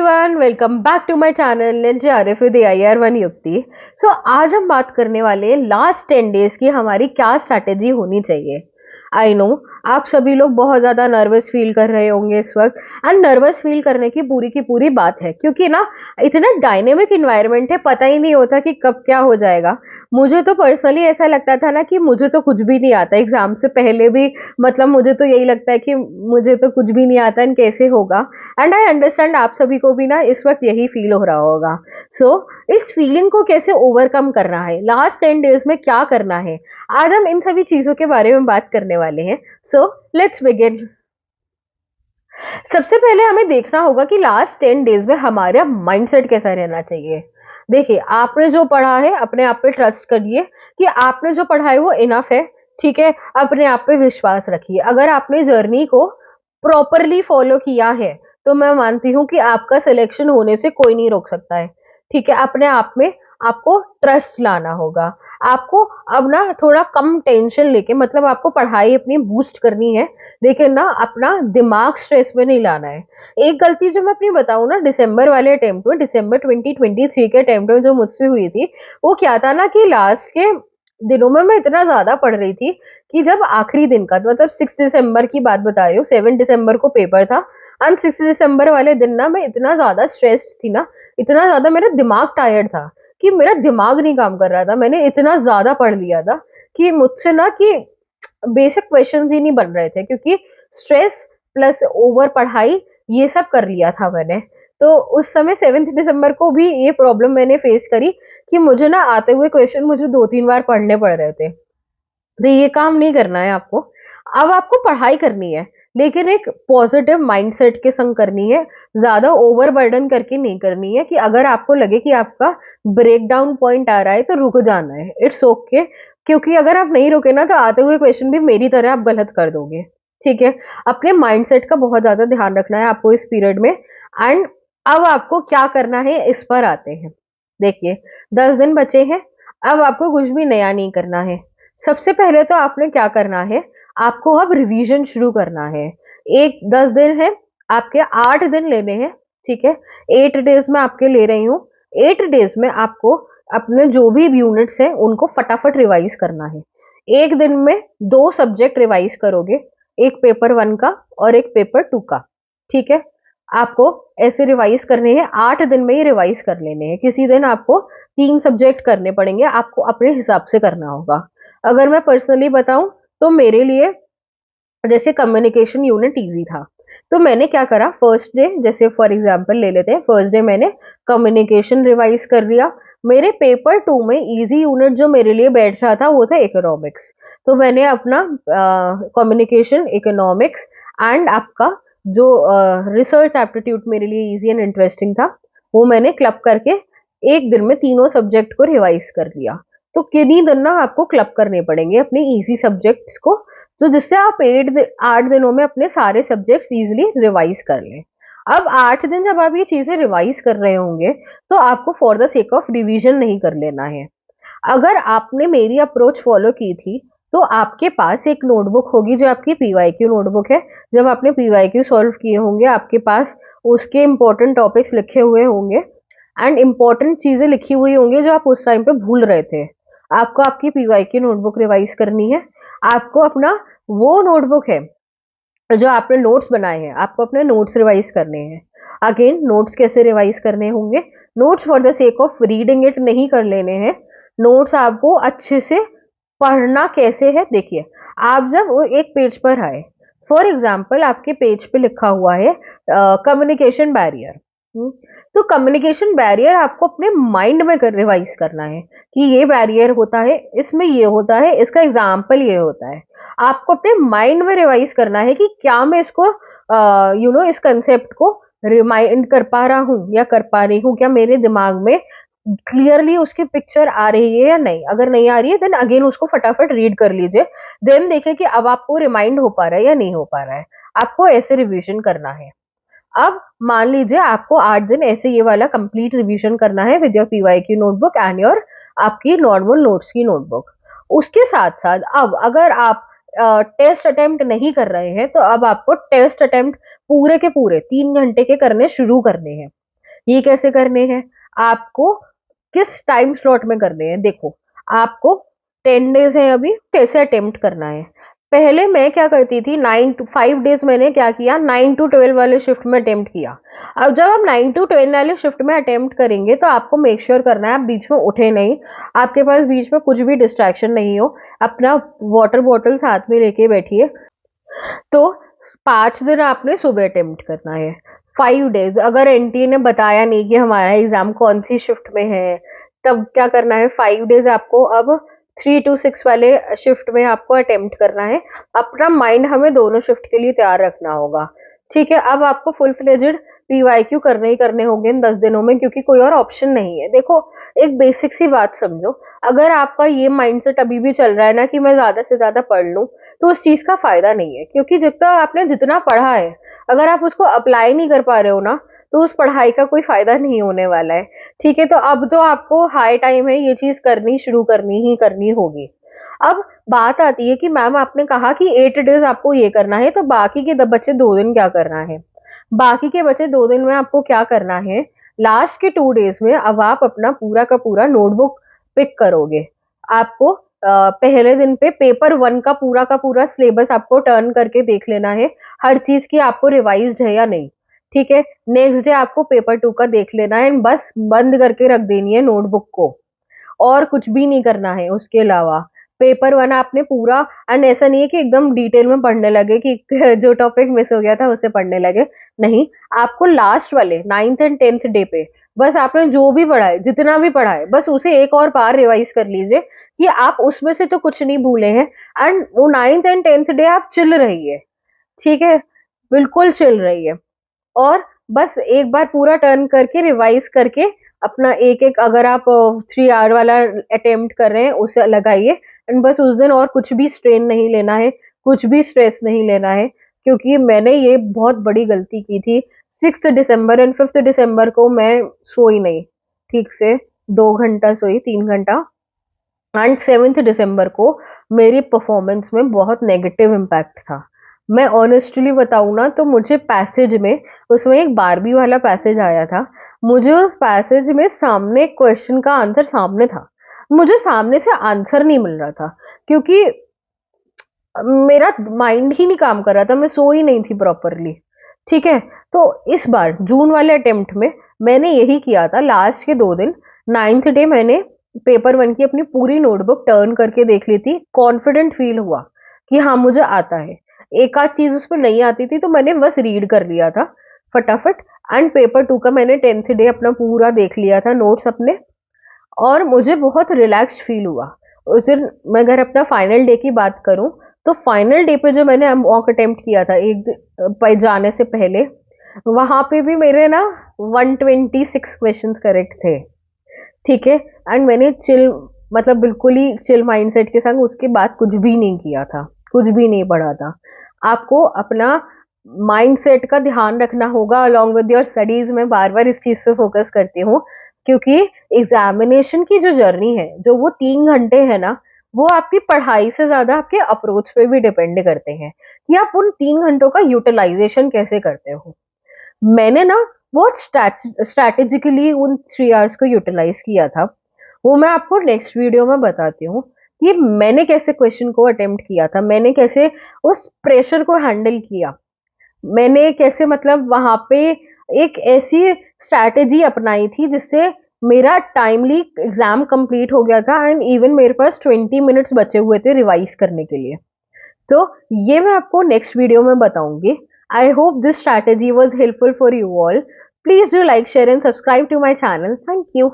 Everyone, welcome back to my channel ninja Arif with AIR1 Yukti. आज हम बात करने वाले हैं लास्ट 10 डेज की हमारी क्या स्ट्रैटेजी होनी चाहिए। आई नो आप सभी लोग बहुत ज्यादा नर्वस फील कर रहे होंगे इस वक्त, एंड नर्वस फील करने की पूरी बात है, क्योंकि ना इतना डायनेमिक इन्वायरमेंट है, पता ही नहीं होता कि कब क्या हो जाएगा। मुझे तो पर्सनली ऐसा लगता था ना कि मुझे तो कुछ भी नहीं आता एग्जाम से पहले भी, मतलब मुझे तो यही लगता है कि मुझे तो कुछ भी नहीं आता एंड कैसे होगा। एंड आई अंडरस्टैंड आप सभी को भी ना इस वक्त यही फील हो रहा होगा। इस फीलिंग को कैसे ओवरकम करना है, लास्ट 10 डेज में क्या करना है, आज हम इन सभी चीजों के बारे में बात करने वाले हैं। Let's begin. सबसे पहले हमें देखना होगा कि लास्ट 10 डेज में हमारा माइंडसेट कैसा रहना चाहिए। देखिए, आपने जो पढ़ा है अपने आप पे ट्रस्ट करिए कि आपने जो पढ़ा है वो इनफ है। ठीक है, अपने आप पे विश्वास रखिए। अगर आपने जर्नी को प्रॉपरली फॉलो किया है तो मैं मानती हूँ कि आपका सिलेक्शन होने से कोई नहीं रोक सकता है। ठीक है, अपने आप में आपको ट्रस्ट लाना होगा। आपको अब ना थोड़ा कम टेंशन लेके, मतलब आपको पढ़ाई अपनी बूस्ट करनी है, लेकिन ना अपना दिमाग स्ट्रेस में नहीं लाना है। एक गलती जो मैं अपनी बताऊं ना, दिसंबर वाले अटेम्प्ट में, दिसंबर 2023 के अटेम्प्ट में जो मुझसे हुई थी, वो क्या था ना कि लास्ट के दिनों में मैं इतना ज्यादा पढ़ रही थी कि जब आखिरी दिन का, मतलब 6 दिसंबर की बात बता रही हूँ, 7 दिसंबर को पेपर था एंड 6 दिसंबर वाले दिन ना मैं इतना ज्यादा स्ट्रेस्ड थी ना, इतना ज्यादा मेरा दिमाग टायर्ड था कि मेरा दिमाग नहीं काम कर रहा था। मैंने इतना ज्यादा पढ़ लिया था कि मुझसे ना कि बेसिक क्वेश्चंस ही नहीं बन रहे थे, क्योंकि स्ट्रेस प्लस ओवर पढ़ाई ये सब कर लिया था मैंने। तो उस समय 7 दिसंबर को भी ये प्रॉब्लम मैंने फेस करी कि मुझे ना आते हुए क्वेश्चन मुझे 2-3 बार पढ़ने पड़ रहे थे। तो ये काम नहीं करना है आपको। अब आपको पढ़ाई करनी है, लेकिन एक पॉजिटिव माइंडसेट के संग करनी है। ज्यादा ओवर बर्डन करके नहीं करनी है कि अगर आपको लगे कि आपका ब्रेक डाउन पॉइंट आ रहा है तो रुक जाना है, इट्स ओके। क्योंकि अगर आप नहीं रुके ना तो आते हुए क्वेश्चन भी मेरी तरह आप गलत कर दोगे। ठीक है, अपने माइंडसेट का बहुत ज्यादा ध्यान रखना है आपको इस पीरियड में। एंड अब आपको क्या करना है इस पर आते हैं। देखिए, 10 दिन बचे हैं। अब आपको कुछ भी नया नहीं करना है। सबसे पहले तो आपने क्या करना है, आपको अब रिवीजन शुरू करना है। 10 दिन है, आपके 8 दिन लेने हैं। ठीक है, 8 डेज में आपके ले रही हूँ। 8 डेज में आपको अपने जो भी यूनिट्स हैं उनको फटाफट रिवाइज करना है। एक दिन में 2 सब्जेक्ट रिवाइज करोगे, एक पेपर 1 का और एक पेपर 2 का। ठीक है, आपको ऐसे रिवाइज करने हैं, 8 दिन में ही रिवाइज कर लेने हैं। किसी दिन आपको 3 सब्जेक्ट करने पड़ेंगे, आपको अपने हिसाब से करना होगा। अगर मैं पर्सनली बताऊं तो मेरे लिए जैसे कम्युनिकेशन यूनिट इजी था, तो मैंने क्या करा, फर्स्ट डे जैसे फॉर एग्जांपल ले लेते हैं, फर्स्ट डे मैंने कम्युनिकेशन रिवाइज कर लिया। मेरे पेपर 2 में इजी यूनिट जो मेरे लिए बैठ रहा था वो था इकोनॉमिक्स। तो मैंने अपना कम्युनिकेशन, इकोनॉमिक्स एंड आपका जो रिसर्च एप्टीट्यूड मेरे लिए इजी एंड इंटरेस्टिंग था, वो मैंने क्लब करके एक दिन में तीनों सब्जेक्ट को रिवाइज कर लिया। तो किन्हीं दिन ना आपको क्लब करने पड़ेंगे अपने इजी सब्जेक्ट्स को, तो जिससे आप 8 दिनों में अपने सारे सब्जेक्ट्स इजीली रिवाइज कर लें। अब 8 दिन जब आप ये चीजें रिवाइज कर रहे होंगे तो आपको for the sake of revision नहीं कर लेना है। अगर आपने मेरी अप्रोच फॉलो की थी तो आपके पास एक नोटबुक होगी जो आपकी पीवाईक्यू नोटबुक है। जब आपने पीवाईक्यू सॉल्व किए होंगे, आपके पास उसके इंपॉर्टेंट टॉपिक्स लिखे हुए होंगे एंड इंपॉर्टेंट चीजें लिखी हुई होंगी जो आप उस टाइम पे भूल रहे थे। आपको आपकी पीवाईक्यू नोटबुक रिवाइज करनी है। आपको अपना वो नोटबुक है जो आपने नोट्स बनाए हैं, आपको अपने नोट्स रिवाइज करने हैं। अगेन, नोट्स कैसे रिवाइज करने होंगे, notes for the sake of reading it नहीं कर लेने हैं। नोट्स आपको अच्छे से पढ़ना कैसे है, देखिए, आप जब वो एक पेज पर आए, फॉर एग्जाम्पल आपके पेज पे लिखा हुआ है कम्युनिकेशन बैरियर। तो कम्युनिकेशन बैरियर आपको अपने माइंड में रिवाइज करना है कि ये बैरियर होता है, इसमें ये होता है, इसका एग्जाम्पल ये होता है। आपको अपने माइंड में रिवाइज करना है कि क्या मैं इसको इस कंसेप्ट को रिमाइंड कर पा रहा हूँ या कर पा रही हूँ, क्या मेरे दिमाग में क्लियरली उसकी पिक्चर आ रही है या नहीं। अगर नहीं आ रही है देन अगेन उसको फटाफट रीड कर लीजिए, देन देखिए कि अब आपको रिमाइंड हो पा रहा है या नहीं हो पा रहा है। आपको ऐसे रिवीजन करना है। अब मान लीजिए आपको 8 दिन ऐसे ये वाला कंप्लीट रिवीजन करना है with your PYQ notebook and your आपकी नॉर्मल नोट्स की नोटबुक। उसके साथ साथ अब अगर आप टेस्ट अटेम्प्ट नहीं कर रहे हैं तो अब आपको टेस्ट अटेम्प्ट पूरे के पूरे 3 घंटे के करने शुरू करने हैं। ये कैसे करने हैं, आपको किस टाइम स्लॉट में करने हैं। देखो, आपको 10 डेज है अभी, कैसे अटेम्प्ट करना है। पहले मैं क्या करती थी, 5 डेज मैंने क्या किया, 9 to 12 वाले शिफ्ट में अटेम्प्ट किया। अब जब आप 9 to 10 वाले शिफ्ट में अटेम्प्ट करेंगे तो आपको मेक श्योर करना है आप बीच में उठे नहीं, आपके पास बीच में कुछ भी डिस्ट्रैक्शन नहीं हो, अपना वाटर बॉटल साथ में लेके बैठिए। तो 5 दिन आपने सुबह अटेम्प्ट करना है। 5 डेज अगर एनटीए ने बताया नहीं कि हमारा एग्जाम कौन सी शिफ्ट में है, तब क्या करना है, 5 डेज आपको अब 3 to 6 वाले शिफ्ट में आपको अटेम्प्ट करना है। अपना माइंड हमें दोनों शिफ्ट के लिए तैयार रखना होगा। ठीक है, अब आपको फुल फ्लेजेड पीवाईक्यू करने ही करने होंगे इन 10 दिनों में, क्योंकि कोई और ऑप्शन नहीं है। देखो, एक बेसिक सी बात समझो, अगर आपका ये माइंडसेट अभी भी चल रहा है ना कि मैं ज्यादा से ज्यादा पढ़ लूं, तो उस चीज का फायदा नहीं है, क्योंकि जितना आपने जितना पढ़ा है, अगर आप उसको अप्लाई नहीं कर पा रहे हो ना, तो उस पढ़ाई का कोई फायदा नहीं होने वाला है। ठीक है, तो अब तो आपको हाई टाइम है ये चीज करनी शुरू करनी ही करनी होगी। अब बात आती है कि मैम आपने कहा कि 8 डेज आपको ये करना है, तो बाकी के बचे 2 दिन क्या करना है। बाकी के बचे 2 दिन में आपको क्या करना है, लास्ट के 2 डेज में अब आप अपना पूरा का पूरा नोटबुक पिक करोगे। आपको पहले दिन पे पेपर 1 का पूरा सिलेबस आपको टर्न करके देख लेना है, हर चीज की आपको रिवाइज्ड है या नहीं। ठीक है, नेक्स्ट डे आपको पेपर 2 का देख लेना है, बस बंद करके रख देनी है नोटबुक को, और कुछ भी नहीं करना है उसके अलावा। पेपर 1 आपने पूरा, एंड ऐसा नहीं है कि एकदम डिटेल में पढ़ने लगे कि जो टॉपिक मिस हो गया था उसे पढ़ने लगे, नहीं। आपको लास्ट वाले 9th and 10th डे पे बस आपने जो भी पढ़ा है, जितना भी पढ़ा है, बस उसे एक और बार रिवाइज कर लीजिए कि आप उसमें से तो कुछ नहीं भूले हैं। एंड वो 9th and 10th डे आप चिल रहिए। ठीक है, बिल्कुल चिल रहिए, और बस एक बार पूरा टर्न करके रिवाइज करके अपना एक एक, अगर आप 3 आवर वाला अटेम्प्ट कर रहे हैं उसे लगाइए। एंड बस उस दिन और कुछ भी स्ट्रेन नहीं लेना है, कुछ भी स्ट्रेस नहीं लेना है, क्योंकि मैंने ये बहुत बड़ी गलती की थी। 6 दिसंबर एंड 5 दिसंबर को मैं सोई नहीं ठीक से, 2 घंटा सोई, 3 घंटा। एंड 7 दिसंबर को मेरी परफॉर्मेंस में बहुत नेगेटिव इम्पैक्ट था। मैं ऑनेस्टली बताऊं ना, तो मुझे पैसेज में, उसमें एक बारबी वाला पैसेज आया था, मुझे उस पैसेज में सामने क्वेश्चन का आंसर सामने था, मुझे सामने से आंसर नहीं मिल रहा था, क्योंकि मेरा माइंड ही नहीं काम कर रहा था, मैं सो ही नहीं थी प्रॉपरली। ठीक है, तो इस बार जून वाले अटेम्प्ट में मैंने यही किया था, लास्ट के 2 दिन। 9th डे मैंने पेपर 1 की अपनी पूरी नोटबुक टर्न करके देख ली थी, कॉन्फिडेंट फील हुआ कि हाँ मुझे आता है। एक आध चीज उसमें नहीं आती थी तो मैंने बस रीड कर लिया था फटाफट। एंड पेपर 2 का मैंने 10th डे अपना पूरा देख लिया था, नोट्स अपने, और मुझे बहुत रिलैक्स्ड फील हुआ उस दिन। मैं अगर अपना फाइनल डे की बात करूं, तो फाइनल डे पे जो मैंने मॉक अटेम्प्ट किया था एक पे जाने से पहले, वहां पे भी मेरे ना 126 क्वेश्चंस करेक्ट थे। ठीक है, एंड मैंने चिल, मतलब बिल्कुल ही चिल माइंडसेट के संग उसके बाद कुछ भी नहीं किया था, कुछ भी नहीं पढ़ा था। आपको अपना माइंडसेट का ध्यान रखना होगा अलोंग विद योर स्टडीज। मैं बार बार इस चीज पे फोकस करती हूँ, क्योंकि एग्जामिनेशन की जो जर्नी है, जो वो 3 घंटे है ना, वो आपकी पढ़ाई से ज्यादा आपके अप्रोच पे भी डिपेंड करते हैं कि आप उन 3 घंटों का यूटिलाइजेशन कैसे करते हो। मैंने ना बहुत स्ट्रैटेजिकली उन 3 आवर्स को यूटिलाइज किया था, वो मैं आपको नेक्स्ट वीडियो में बताती हूँ कि मैंने कैसे क्वेश्चन को अटेम्प्ट किया था, मैंने कैसे उस प्रेशर को हैंडल किया, मैंने कैसे मतलब वहां पे एक ऐसी स्ट्रैटेजी अपनाई थी जिससे मेरा टाइमली एग्जाम कंप्लीट हो गया था, एंड इवन मेरे पास 20 मिनट्स बचे हुए थे रिवाइज करने के लिए। तो ये मैं आपको नेक्स्ट वीडियो में बताऊंगी। I hope this strategy was helpful for you all. Please do like, share and subscribe to my channel. Thank you.